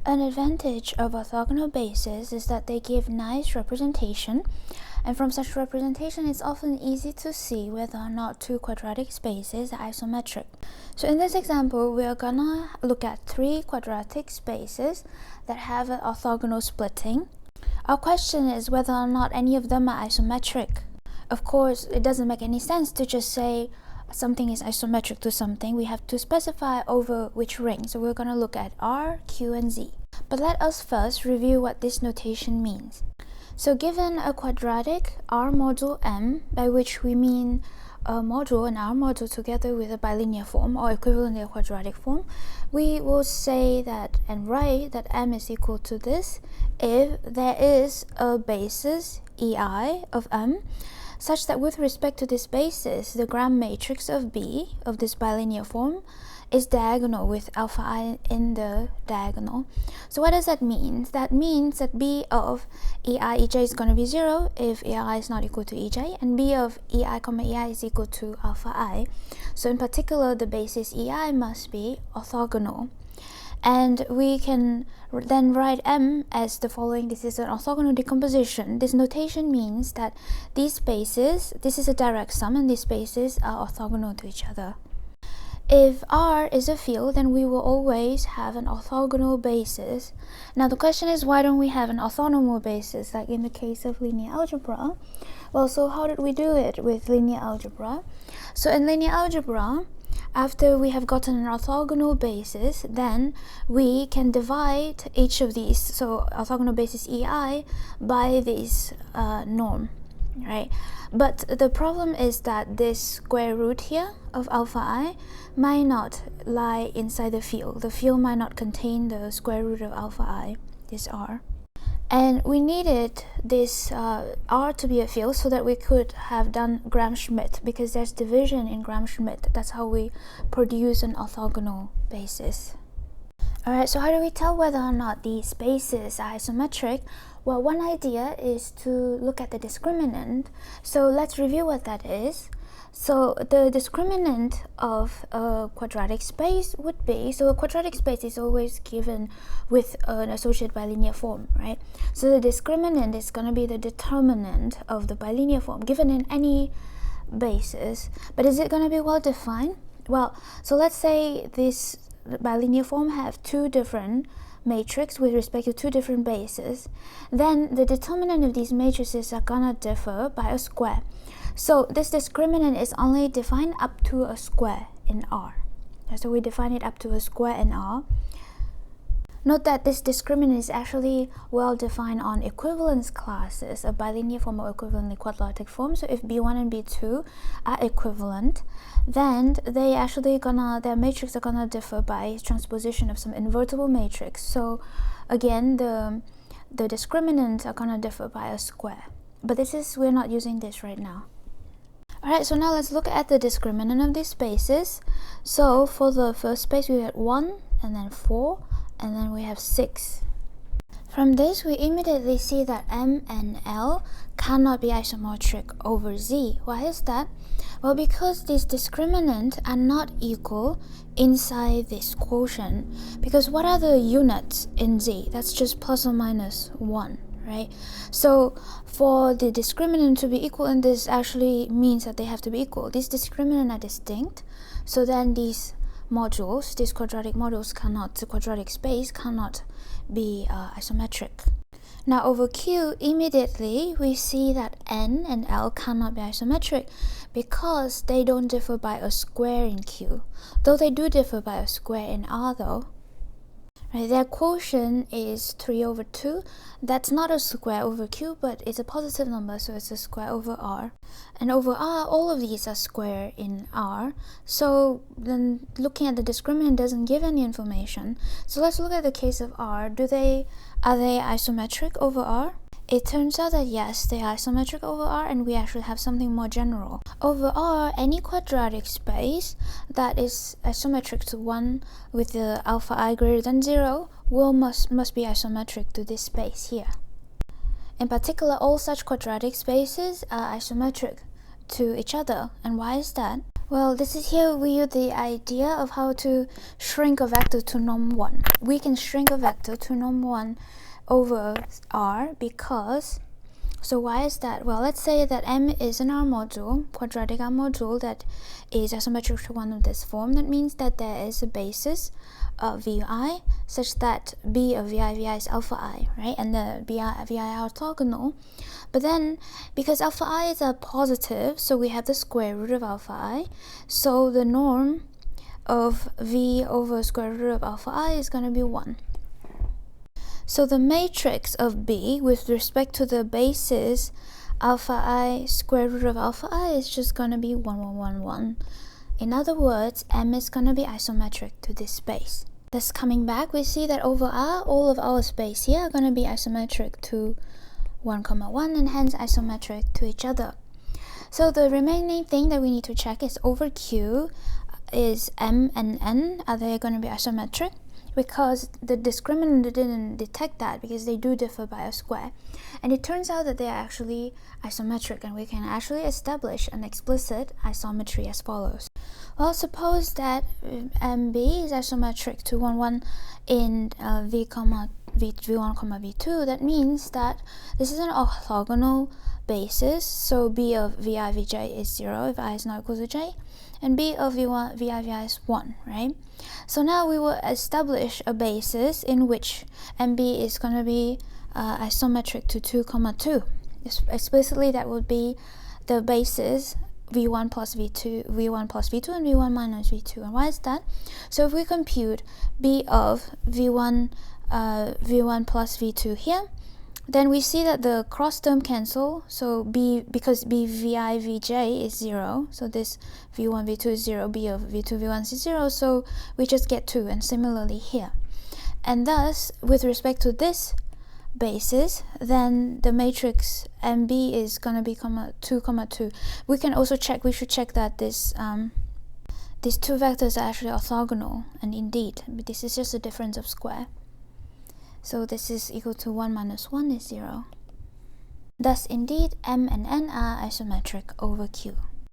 An advantage of orthogonal bases is that they give nice representation, and from such representation it's often easy to see whether or not two quadratic spaces are isometric. So in this example, we are gonna look at three quadratic spaces that have an orthogonal splitting. Our question is whether or not any of them are isometric. Of course, it doesn't make any sense to just say something is isometric to something. We have to specify over which ring. So we're going to look at R, Q, and Z. But let us first review what this notation means. So given a quadratic R modulo M, by which we mean a module and R module together with a bilinear form or equivalently a quadratic form, we will say that and write that M is equal to this if there is a basis EI of M such that with respect to this basis, the gram matrix of B of this bilinear form is diagonal with alpha I in the diagonal. So what does that mean? That means that B of EI EJ is going to be 0 if EI is not equal to EJ, and B of EI comma EI is equal to alpha I. So in particular, the basis EI must be orthogonal. And we can then write M as the following. This is an orthogonal decomposition. This notation means that these spaces, this is a direct sum, and these spaces are orthogonal to each other. If R is a field, then we will always have an orthogonal basis. Now the question is, why don't we have an orthonormal basis like in the case of linear algebra? Well, so how did we do it with linear algebra? So in linear algebra, after we have gotten an orthogonal basis, then we can divide each of these, so orthogonal basis EI, by this norm, right? But the problem is that this square root here of alpha I might not lie inside the field. The field might not contain the square root of alpha I, this R. And we needed this R to be a field so that we could have done Gram-Schmidt, because there's division in Gram-Schmidt. That's how we produce an orthogonal basis. Alright, so how do we tell whether or not these spaces are isometric? Well, one idea is to look at the discriminant. So let's review what that is. So the discriminant of a quadratic space would be, so a quadratic space is always given with an associated bilinear form, right? So the discriminant is going to be the determinant of the bilinear form given in any basis. But is it going to be well defined? Well, so let's say this bilinear form have two different matrix with respect to two different bases. Then the determinant of these matrices are going to differ by a square. So this discriminant is only defined up to a square in R. So we define it up to a square in R. Note that this discriminant is actually well defined on equivalence classes of bilinear form or equivalently quadratic form. So if B1 and B2 are equivalent, then they actually their matrix are gonna differ by transposition of some invertible matrix. So again, the discriminants are gonna differ by a square. But we're not using this right now. Alright, so now let's look at the discriminant of these spaces. So for the first space, we had 1, and then 4, and then we have 6. From this, we immediately see that M and L cannot be isometric over Z. Why is that? Well, because these discriminants are not equal inside this quotient. Because what are the units in Z? That's just plus or minus 1. Right? So for the discriminant to be equal, and this actually means that they have to be equal. These discriminants are distinct, so then these modules, these quadratic modules the quadratic space cannot be isometric. Now over Q, immediately we see that N and L cannot be isometric because they don't differ by a square in Q, though they do differ by a square in R though. Right, their quotient is 3 over 2. That's not a square over Q, but it's a positive number, so it's a square over R. And over R, all of these are square in R. So then looking at the discriminant doesn't give any information. So let's look at the case of R. Are they isometric over R? It turns out that yes, they are isometric over R, and we actually have something more general. Over R, any quadratic space that is isometric to 1 with the alpha I greater than 0 must be isometric to this space here. In particular, all such quadratic spaces are isometric to each other. And why is that? Well, this is here we use the idea of how to shrink a vector to norm 1. We can shrink a vector to norm 1 over R because, so why is that? Well, let's say that M is an R module, quadratic R module that is isometric to one of this form. That means that there is a basis of Vi such that B of Vi is alpha I, right? And the Vi are orthogonal. But then, because alpha I is a positive, so we have the square root of alpha I. So the norm of V over square root of alpha I is going to be 1. So the matrix of B with respect to the basis alpha I square root of alpha I is just going to be 1, 1, 1, 1. In other words, M is going to be isometric to this space. Thus, coming back, we see that over R, all of our space here are going to be isometric to 1, 1, and hence isometric to each other. So the remaining thing that we need to check is over Q is M and N, are they going to be isometric? Because the discriminant didn't detect that because they do differ by a square. And it turns out that they are actually isometric, and we can actually establish an explicit isometry as follows. Well, suppose that MB is isometric to 1, 1 in V1, V2. That means that this is an orthogonal basis. So B of Vi, Vj is 0 if I is not equal to j, and B of V1, Vi, Vi is 1, right? So now we will establish a basis in which MB is going to be isometric to 2, 2. Explicitly, that would be the basis V1 plus V2, V1 plus V2, and V1 minus V2. And why is that? So if we compute B of V1 plus V2 here, then we see that the cross term cancel. So B, because B Vi Vj is 0, so this V1 V2 is 0, B of V2 V1 is 0, so we just get 2. And similarly here, and thus with respect to this basis, then the matrix MB is going to be 2, 2. We can also check, we should check that this these two vectors are actually orthogonal, and indeed this is just a difference of square. So this is equal to 1 minus 1 is 0. Thus indeed M and N are isometric over Q.